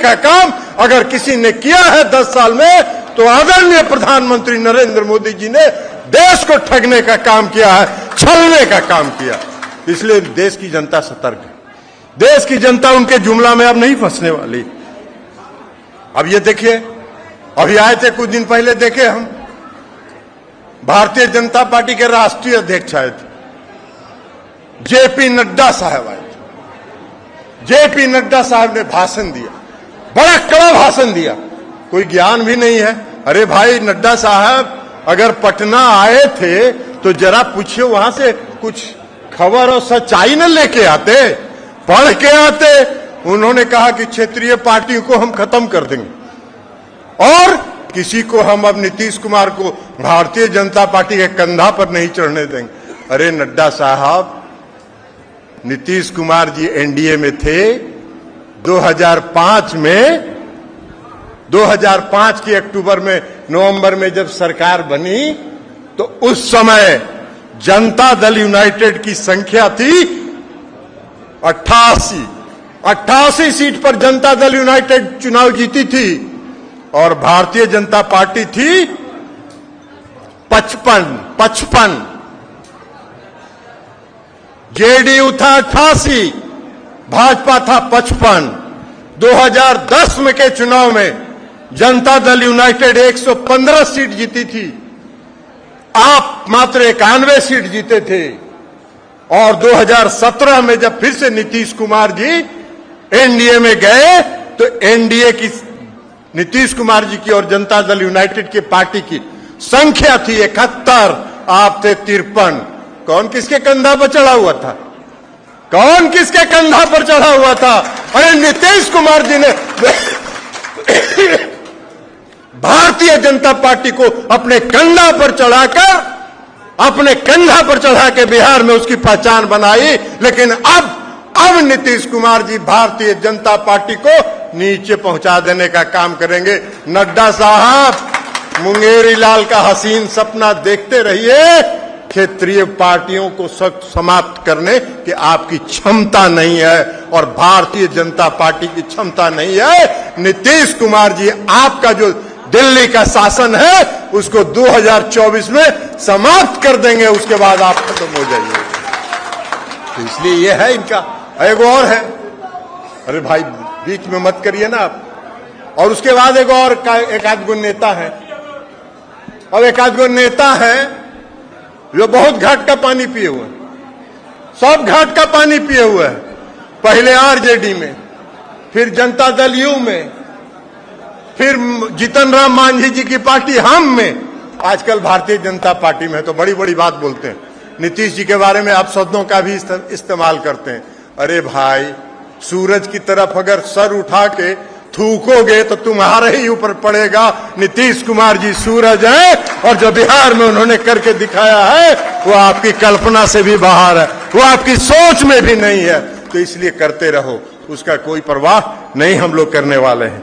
का काम अगर किसी ने किया है 10 साल में तो आदरणीय प्रधानमंत्री नरेंद्र मोदी जी ने देश को ठगने का काम किया है, छलने का काम किया। इसलिए देश की जनता सतर्क है। देश की जनता उनके जुमला में अब नहीं फंसने वाली। अब ये देखिए, अभी आए थे कुछ दिन पहले, देखे हम भारतीय जनता पार्टी के राष्ट्रीय अध्यक्ष आए थे, जेपी नड्डा साहब आए थे। जेपी नड्डा साहब ने भाषण दिया, बड़ा कड़ा भाषण दिया, कोई ज्ञान भी नहीं है। अरे भाई नड्डा साहब, अगर पटना आए थे तो जरा पूछिए, वहां से कुछ खबर और सच्चाई न लेके आते, पढ़ के आते। उन्होंने कहा कि क्षेत्रीय पार्टियों को हम खत्म कर देंगे और किसी को हम अब नीतीश कुमार को भारतीय जनता पार्टी के कंधा पर नहीं चढ़ने देंगे। अरे नड्डा साहब, नीतीश कुमार जी एनडीए में थे 2005 में। 2005 के अक्टूबर में, नवंबर में जब सरकार बनी तो उस समय जनता दल यूनाइटेड की संख्या थी 88 सीट पर जनता दल यूनाइटेड चुनाव जीती थी और भारतीय जनता पार्टी थी 55। जेडीयू था 88, भाजपा था 55। 2010 में के चुनाव में जनता दल यूनाइटेड 115 सीट जीती थी, आप मात्र 91 सीट जीते थे। और 2017 में जब फिर से नीतीश कुमार जी एनडीए में गए तो एनडीए की, नीतीश कुमार जी की और जनता दल यूनाइटेड की पार्टी की संख्या थी 71, आप थे 53। कौन किसके कंधा पर चढ़ा हुआ था? कौन किसके कंधा पर चढ़ा हुआ था? अरे नीतीश कुमार जी ने भारतीय जनता पार्टी को अपने कंधा पर चढ़ा के बिहार में उसकी पहचान बनाई। लेकिन अब नीतीश कुमार जी भारतीय जनता पार्टी को नीचे पहुंचा देने का काम करेंगे। नड्डा साहब, मुंगेरी लाल का हसीन सपना देखते रहिए। क्षेत्रीय पार्टियों को समाप्त करने की आपकी क्षमता नहीं है और भारतीय जनता पार्टी की क्षमता नहीं है। नीतीश कुमार जी, आपका जो दिल्ली का शासन है उसको 2024 में समाप्त कर देंगे, उसके बाद आप खत्म हो जाइए। तो इसलिए ये है इनका। एक और है, अरे भाई बीच में मत करिए ना आप। और उसके बाद एक और एक आध गो नेता है, और एक आध गो नेता है जो बहुत घाट का पानी पिए हुए हैं, सब घाट का पानी पिए हुए हैं। पहले आरजेडी में, फिर जनता दल यू में, फिर जीतन राम मांझी जी की पार्टी हम में, आजकल भारतीय जनता पार्टी में है। तो बड़ी बड़ी बात बोलते हैं। नीतीश जी के बारे में आप शब्दों का भी इस्तेमाल करते हैं। अरे भाई, सूरज की तरफ अगर सर उठा के थूकोगे तो तुम्हारे ही ऊपर पड़ेगा। नीतीश कुमार जी सूरज है और जो बिहार में उन्होंने करके दिखाया है वो आपकी कल्पना से भी बाहर है, वो आपकी सोच में भी नहीं है। तो इसलिए करते रहो, उसका कोई परवाह नहीं हम लोग करने वाले हैं।